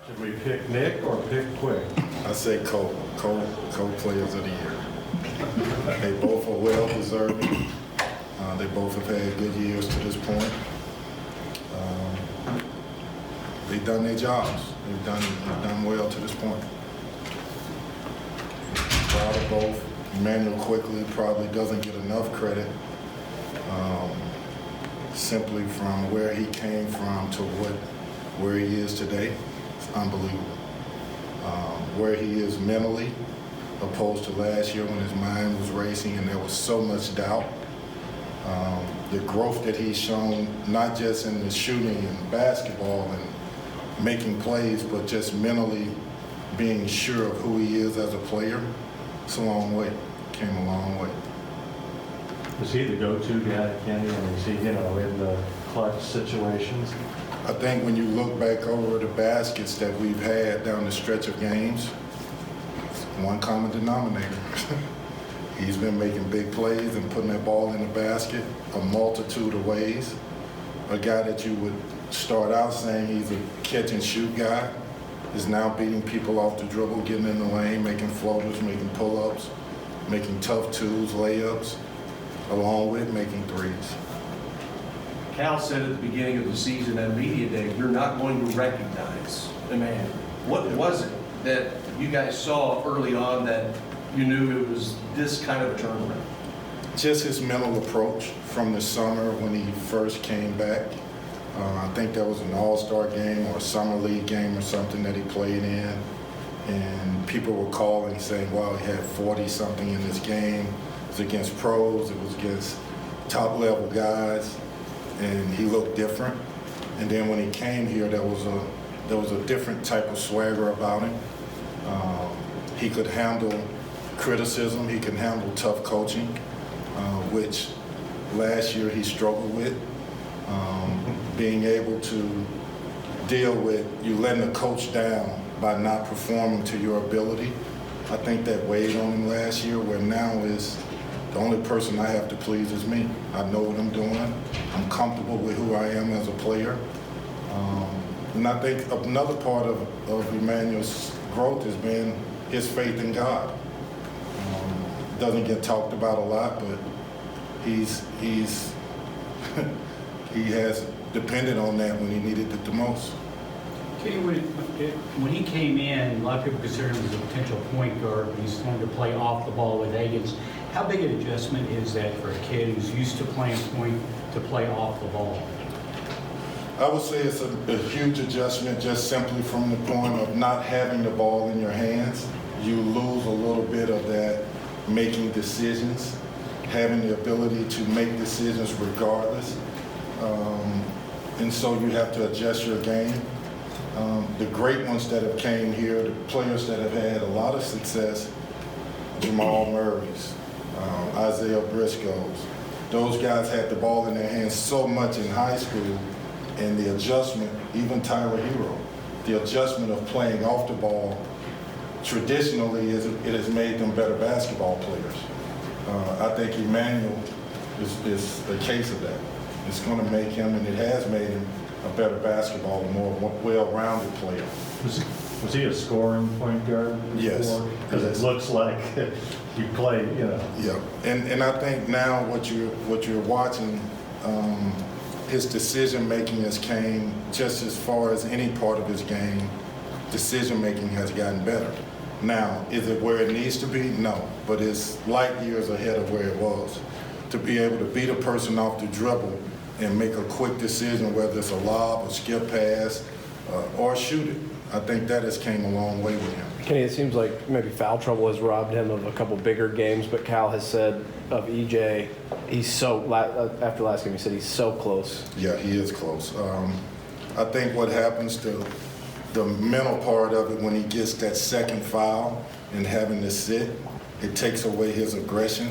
Should we pick Nick or pick Quick? I say co-players of the year. They both are well deserving. They both have had good years to this point. They've done their jobs. They've done well to this point. Proud of both. Emmanuel Quickly probably doesn't get enough credit simply from where he came from to where he is today. It's unbelievable. Where he is mentally, opposed to last year when his mind was racing and there was so much doubt. The growth that he's shown, not just in the shooting and basketball and making plays, but just mentally being sure of who he is as a player, it's a long way. Came a long way. Was he the go-to guy, Kenny? I mean, is he, in the clutch situations? I think when you look back over the baskets that we've had down the stretch of games, it's one common denominator. He's been making big plays and putting that ball in the basket a multitude of ways. A guy that you would start out saying he's a catch and shoot guy is now beating people off the dribble, getting in the lane, making floaters, making pull-ups, making tough twos, layups, along with making threes. Cal said at the beginning of the season at Media Day, you're not going to recognize the man. What was it that you guys saw early on that you knew it was this kind of a turnaround? Just his mental approach from the summer when he first came back. I think that was an all-star game or a summer league game or something that he played in. And people were calling saying, wow, he had 40-something in this game. It was against pros, it was against top-level guys, and he looked different. And then when he came here, there was a different type of swagger about him. He could handle criticism, he can handle tough coaching, which last year he struggled with. Being able to deal with you letting the coach down by not performing to your ability. I think that weighed on him last year, where now is the only person I have to please is me. I know what I'm doing. I'm comfortable with who I am as a player. And I think another part of Emmanuel's growth has been his faith in God. Doesn't get talked about a lot, but he has depended on that when he needed it the most. Kenny, when he came in, a lot of people consider him as a potential point guard. He's going to play off the ball with Agans. How big an adjustment is that for a kid who's used to playing point to play off the ball? I would say it's a huge adjustment just simply from the point of not having the ball in your hands. You lose a little bit of that making decisions, having the ability to make decisions regardless. And so you have to adjust your game. The great ones that have came here, the players that have had a lot of success, Jamal Murray's, Isaiah Briscoe's, those guys had the ball in their hands so much in high school, and the adjustment, even Tyler Hero, the adjustment of playing off the ball traditionally it has made them better basketball players. I think Emmanuel is a case of that. It's going to make him, and it has made him, a better basketball, a more well-rounded player. Was he a scoring point guard before? Yes. Because it looks like you play, Yeah, and I think now what you're watching, his decision-making has came just as far as any part of his game. Decision-making has gotten better. Now, is it where it needs to be? No, but it's light years ahead of where it was. To be able to beat a person off the dribble and make a quick decision, whether it's a lob, a skip pass, or shoot it. I think that has came a long way with him. Kenny, it seems like maybe foul trouble has robbed him of a couple bigger games, but Cal has said of EJ, he's so, after last game he said he's so close. Yeah, he is close. I think what happens to the mental part of it when he gets that second foul and having to sit, it takes away his aggression.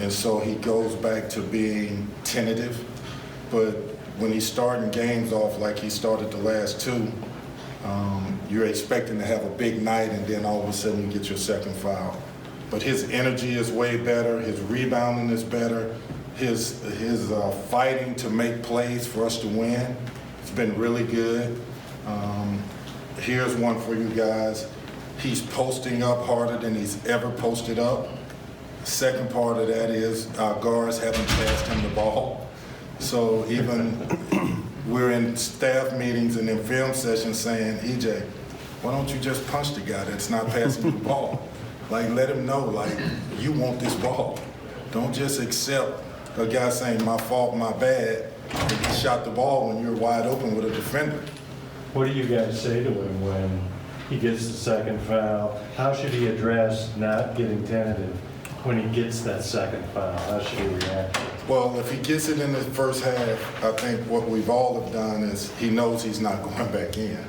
And so he goes back to being tentative. But when he's starting games off like he started the last two, you're expecting to have a big night, and then all of a sudden you get your second foul. But his energy is way better, his rebounding is better, his fighting to make plays for us to win, it's been really good. here's one for you guys. He's posting up harder than he's ever posted up. Second part of that is our guards haven't passed him the ball. So even we're in staff meetings and in film sessions saying, EJ, why don't you just punch the guy that's not passing you the ball? Like, let him know, like, you want this ball. Don't just accept a guy saying, my fault, my bad, and he shot the ball when you're wide open with a defender. What do you guys say to him when he gets the second foul? How should he address not getting tentative when he gets that second foul? How should he react? Well, if he gets it in the first half, I think what we've all have done is he knows he's not going back in.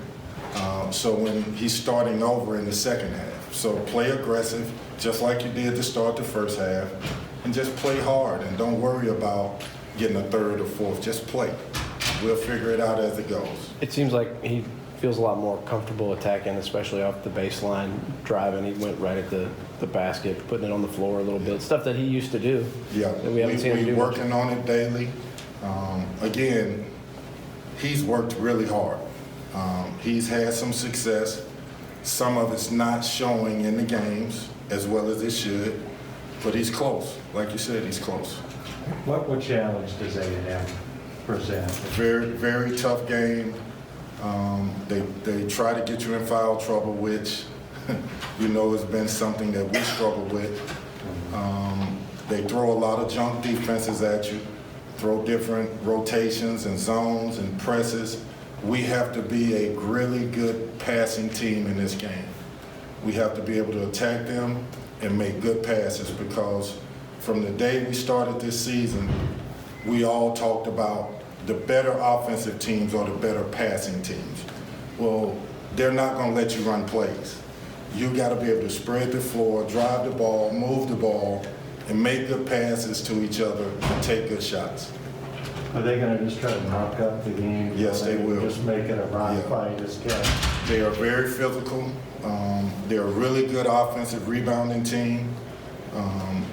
So when he's starting over in the second half. So play aggressive, just like you did to start the first half, and just play hard and don't worry about getting a third or fourth. Just play. We'll figure it out as it goes. It seems like he feels a lot more comfortable attacking, especially off the baseline driving. He went right at the basket, putting it on the floor a little bit. Stuff that he used to do. Yeah, That we haven't seen him do we're much. working on it daily. Again, he's worked really hard. He's had some success. Some of it's not showing in the games as well as it should, but he's close. Like you said, he's close. What challenge does A&M present? Very, very tough game. They try to get you in foul trouble, which you know has been something that we struggle with. They throw a lot of junk defenses at you, throw different rotations and zones and presses. We have to be a really good passing team in this game. We have to be able to attack them and make good passes, because from the day we started this season, we all talked about the better offensive teams or the better passing teams. Well, they're not going to let you run plays. You got to be able to spread the floor, drive the ball, move the ball, and make good passes to each other and take good shots. Are they going to just try to knock up the game? Yes, they will. Just make it a rock Yeah. fight as catch? They are very physical. They're a really good offensive rebounding team.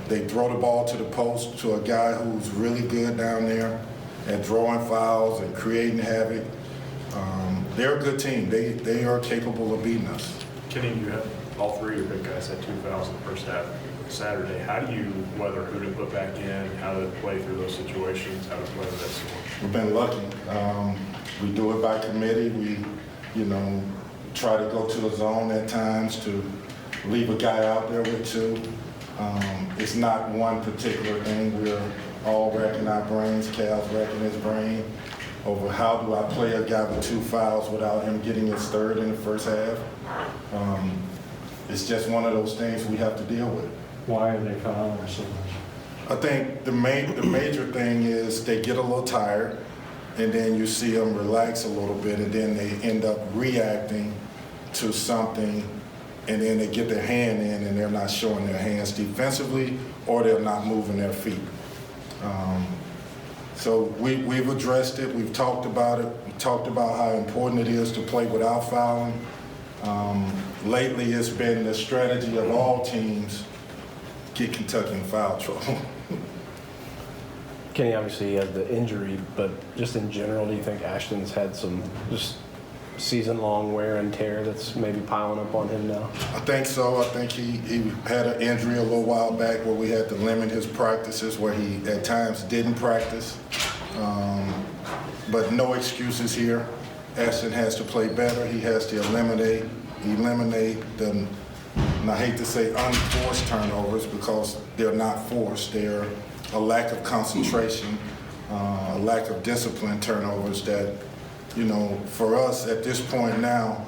They throw the ball to the post to a guy who's really good down there at drawing fouls and creating havoc. They're a good team. They are capable of beating us. Kenny, you have all three of your big guys had 2 fouls in the first half Saturday. How do you weather who to put back in, how to play through those situations, how to weather that storm? We've been lucky. We do it by committee. We, try to go to a zone at times to leave a guy out there with 2. It's not one particular thing. We're all racking our brains. Cal's racking his brain over how do I play a guy with 2 fouls without him getting his third in the first half. It's just one of those things we have to deal with. Why are they fouling so much? I think the major thing is they get a little tired, and then you see them relax a little bit, and then they end up reacting to something, and then they get their hand in and they're not showing their hands defensively, or they're not moving their feet. So we've addressed it. We've talked about it. We talked about how important it is to play without fouling. Lately, it's been the strategy of all teams, get Kentucky in foul trouble. Kenny obviously had the injury, but just in general, do you think Ashton's had some just season-long wear and tear that's maybe piling up on him now? I think so. I think he had an injury a little while back where we had to limit his practices, where he at times didn't practice. But no excuses here. Ashton has to play better. He has to eliminate the, and I hate to say unforced turnovers, because they're not forced. They're a lack of concentration, a lack of discipline turnovers that, for us at this point now,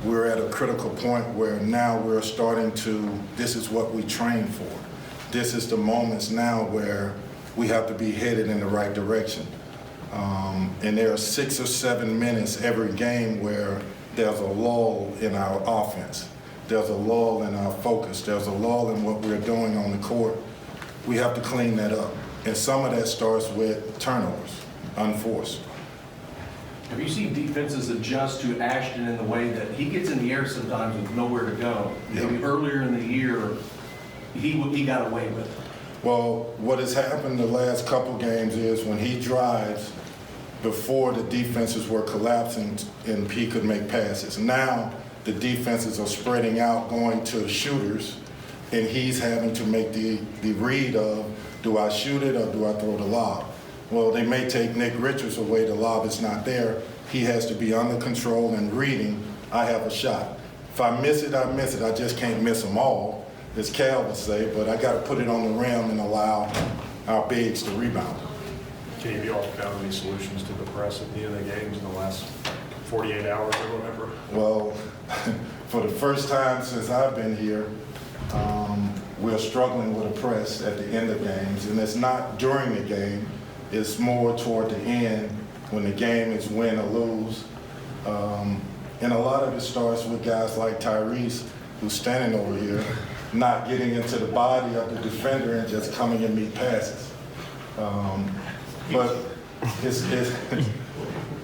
we're at a critical point where now we're starting to, this is what we train for. This is the moments now where we have to be headed in the right direction. And there are 6 or 7 minutes every game where there's a lull in our offense. There's a lull in our focus. There's a lull in what we're doing on the court. We have to clean that up. And some of that starts with turnovers, unforced. Have you seen defenses adjust to Ashton in the way that he gets in the air sometimes with nowhere to go? Yeah. Maybe earlier in the year, he got away with it. Well, what has happened the last couple games is when he drives, before the defenses were collapsing and he could make passes. Now the defenses are spreading out, going to shooters, and he's having to make the read of, do I shoot it or do I throw the lob? Well, they may take Nick Richards away, the lob is not there. He has to be under control and reading, I have a shot. If I miss it, I miss it. I just can't miss them all, as Cal would say, but I got to put it on the rim and allow our bigs to rebound. Can you all found any solutions to the press at the end of the games in the last 48 hours or whatever? Well, for the first time since I've been here, we're struggling with a press at the end of games, and it's not during the game, it's more toward the end when the game is win or lose. And a lot of it starts with guys like Tyrese, who's standing over here, not getting into the body of the defender and just coming and meet passes. But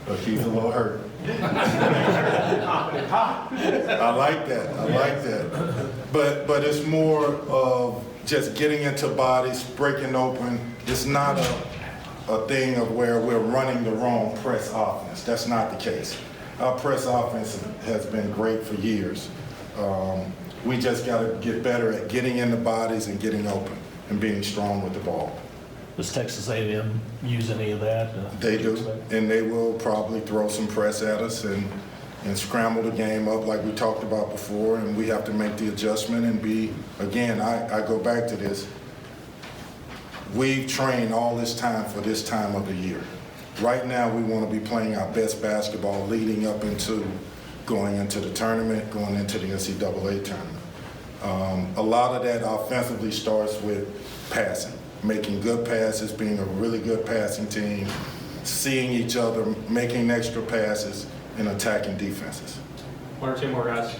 but he's a little hurt. I like that. But it's more of just getting into bodies, breaking open. It's not a thing of where we're running the wrong press offense. That's not the case. Our press offense has been great for years. We just got to get better at getting in the bodies and getting open and being strong with the ball. Does Texas A&M use any of that? They do, and they will probably throw some press at us and scramble the game up like we talked about before, and we have to make the adjustment and be, again, I go back to this. We've trained all this time for this time of the year. Right now, we want to be playing our best basketball leading up into going into the tournament, going into the NCAA tournament. A lot of that offensively starts with passing. Making good passes, being a really good passing team, seeing each other, making extra passes, and attacking defenses. One or two more guys.